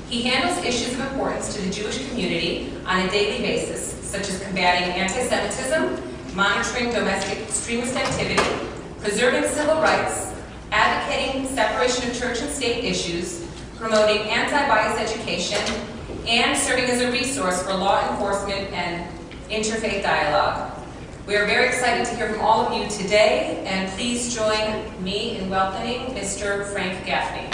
He handles issues of importance to the Jewish community on a daily basis, such as combating anti-Semitism, monitoring domestic extremist activity, preserving civil rights, advocating separation of church and state issues, promoting anti-bias education, and serving as a resource for law enforcement and interfaith dialogue. We are very excited to hear from all of you today, and please join me in welcoming Mr. Frank Gaffney.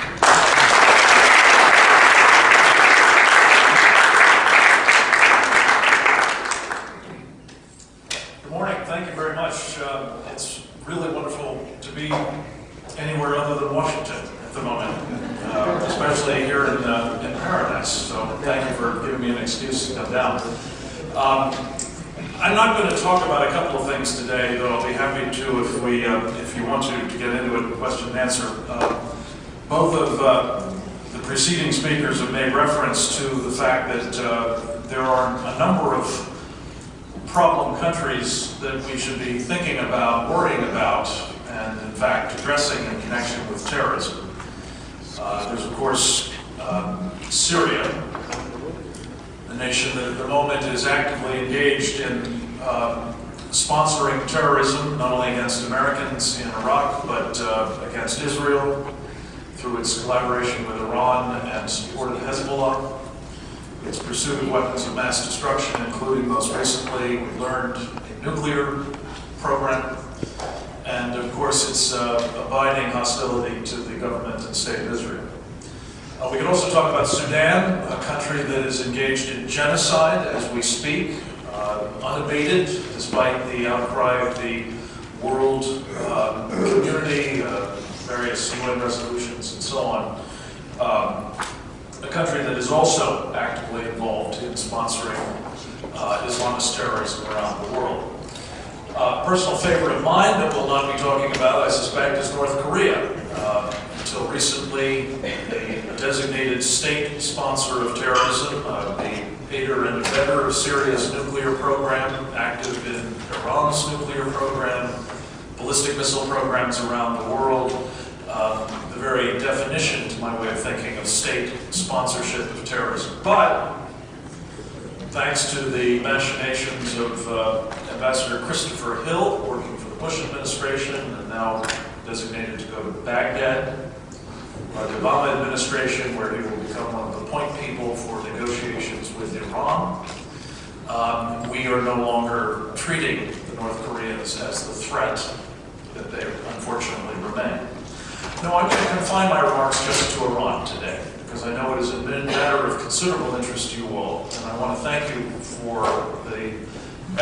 Good morning. Thank you very much. It's really wonderful to be anywhere other than Washington at the moment, especially here in Paradise. So thank you for giving me an excuse to come down. I'm not going to talk about a couple of things today, though I'll be happy to if you want to get into it, question and answer. Both of the preceding speakers have made reference to the fact that there are a number of problem countries that we should be thinking about, worrying about, and in fact addressing in connection with terrorism. There's of course Syria, a nation that at the moment is actively engaged in sponsoring terrorism, not only against Americans in Iraq, but against Israel through its collaboration with Iran and support of Hezbollah. Its pursuit of weapons of mass destruction, including most recently, we learned, a nuclear program, and of course its abiding hostility to the government and state of Israel. We can also talk about Sudan, a country that is engaged in genocide as we speak, unabated despite the outcry of the world community, various UN resolutions and so on. A country that is also actively involved in sponsoring Islamist terrorism around the world. Personal favorite of mine that we'll not be talking about, I suspect, is North Korea. Until recently, a designated state sponsor of terrorism, the aider and abettor of Syria's nuclear program, active in Iran's nuclear program, ballistic missile programs around the world. The very definition, to my way of thinking, of state sponsorship of terrorism. But thanks to the machinations of Ambassador Christopher Hill, working for the Bush administration and now designated to go to Baghdad, the Obama administration, where he will become one of the point people for negotiations with Iran, we are no longer treating the North Koreans as the threat that they unfortunately remain. No, I'm going to confine my remarks just to Iran today, because I know it is a matter of considerable interest to you all, and I want to thank you for the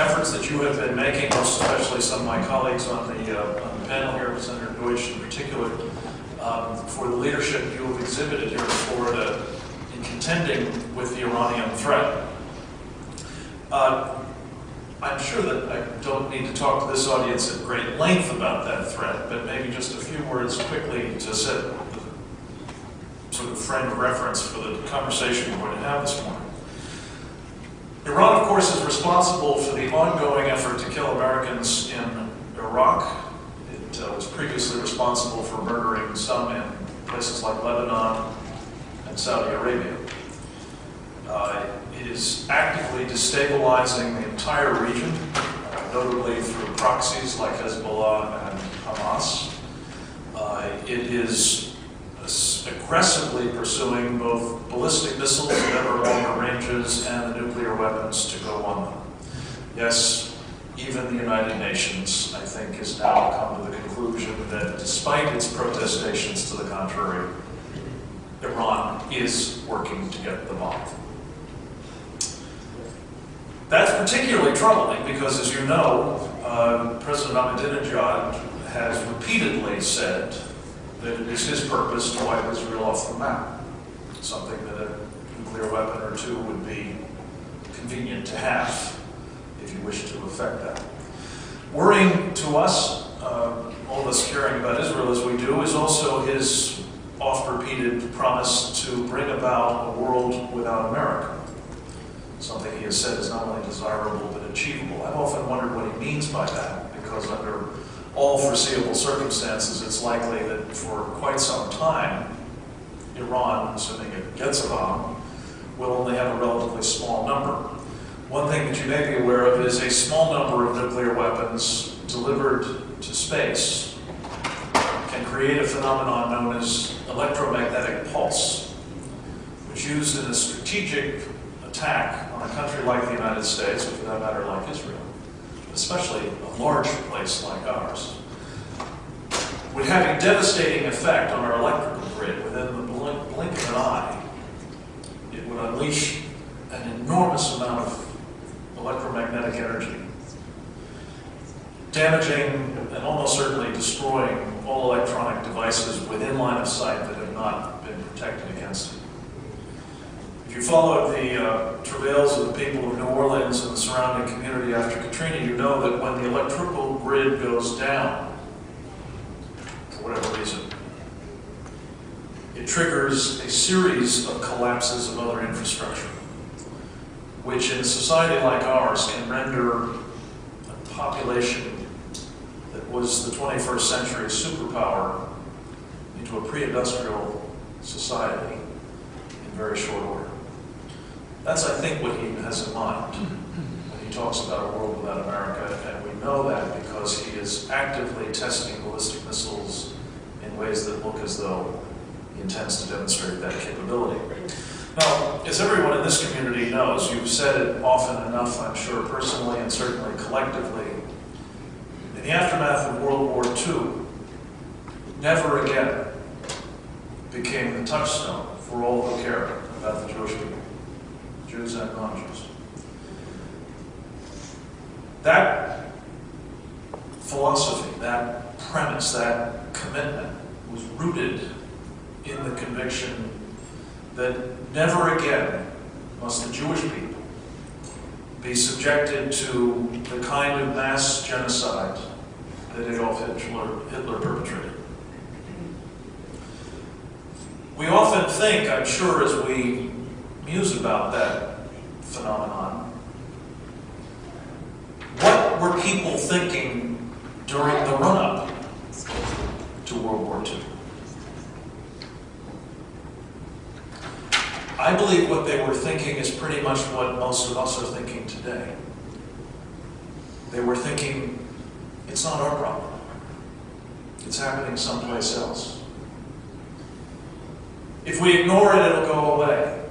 efforts that you have been making, most especially some of my colleagues on the panel here, Senator Deutsch in particular, for the leadership you have exhibited here in Florida in contending with the Iranian threat. I'm sure that I don't need to talk to this audience at great length about that threat, but maybe just a few words quickly to set the sort of frame of reference for the conversation we're going to have this morning. Iran, of course, is responsible for the ongoing effort to kill Americans in Iraq. It was previously responsible for murdering some in places like Lebanon and Saudi Arabia. It is actively destabilizing the entire region, notably through proxies like Hezbollah and Hamas. It is aggressively pursuing both ballistic missiles at ever longer ranges and the nuclear weapons to go on them. Yes, even the United Nations, I think, has now come to the conclusion that despite its protestations to the contrary, Iran is working to get the bomb. That's particularly troubling because, as you know, President Ahmadinejad has repeatedly said that it is his purpose to wipe Israel off the map, something that a nuclear weapon or two would be convenient to have if you wish to effect that. Worrying to us, all of us caring about Israel as we do, is also his oft-repeated promise to bring about a world without America. Something he has said is not only desirable but achievable. I've often wondered what he means by that, because under all foreseeable circumstances, it's likely that for quite some time, Iran, assuming it gets a bomb, will only have a relatively small number. One thing that you may be aware of is a small number of nuclear weapons delivered to space can create a phenomenon known as electromagnetic pulse, which used in a strategic attack on a country like the United States, or for that matter like Israel, especially a large place like ours, would have a devastating effect on our electrical grid within the blink of an eye. It would unleash an enormous amount of electromagnetic energy, damaging and almost certainly destroying all electronic devices within line of sight that have not been protected against it. If you followed the travails of the people of New Orleans and the surrounding community after Katrina, you know that when the electrical grid goes down, for whatever reason, it triggers a series of collapses of other infrastructure, which in a society like ours can render a population that was the 21st century superpower into a pre-industrial society in very short order. That's, I think, what he has in mind when he talks about a world without America, and we know that because he is actively testing ballistic missiles in ways that look as though he intends to demonstrate that capability. Now, as everyone in this community knows, you've said it often enough, I'm sure, personally and certainly collectively, in the aftermath of World War II, never again became the touchstone for all who care about the Jewish people, Jews and non-Jews. That philosophy, that premise, that commitment was rooted in the conviction that never again must the Jewish people be subjected to the kind of mass genocide that Adolf Hitler perpetrated. We often think, I'm sure, as we muse about that phenomenon, what were people thinking during the run-up to World War II? I believe what they were thinking is pretty much what most of us are thinking today. They were thinking, it's not our problem. It's happening someplace else. If we ignore it, it'll go away.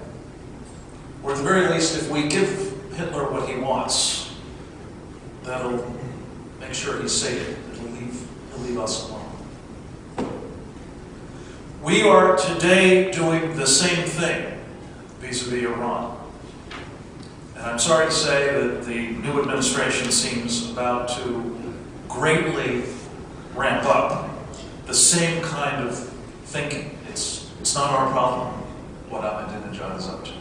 Or at the very least, if we give Hitler what he wants, that'll make sure he's safe. He'll leave us alone. We are today doing the same thing vis-a-vis Iran. And I'm sorry to say that the new administration seems about to greatly ramp up the same kind of thinking. It's not our problem what Ahmadinejad is up to.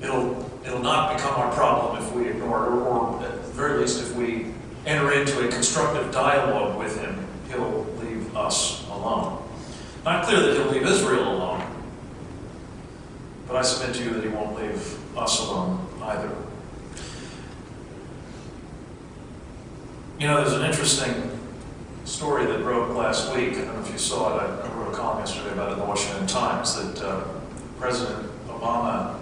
It'll not become our problem if we ignore it, or at the very least if we enter into a constructive dialogue with him, he'll leave us alone. Not clear that he'll leave Israel alone, but I submit to you that he won't leave us alone either. You know, there's an interesting story that broke last week. I don't know if you saw it. I wrote a column yesterday about it in the Washington Times, that President Obama,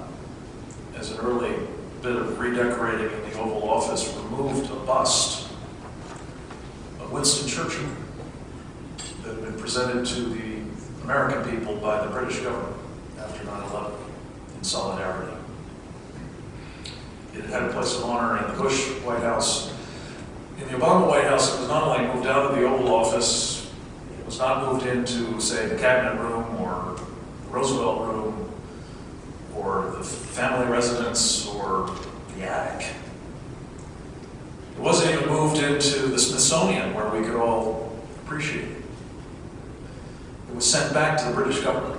as an early bit of redecorating in the Oval Office, removed a bust of Winston Churchill that had been presented to the American people by the British government after 9/11 in solidarity. It had a place of honor in the Bush White House. In the Obama White House, it was not only moved out of the Oval Office, it was not moved into, say, the Cabinet Room or the Roosevelt Room or the family residence or the attic. It wasn't even moved into the Smithsonian where we could all appreciate it. It was sent back to the British government.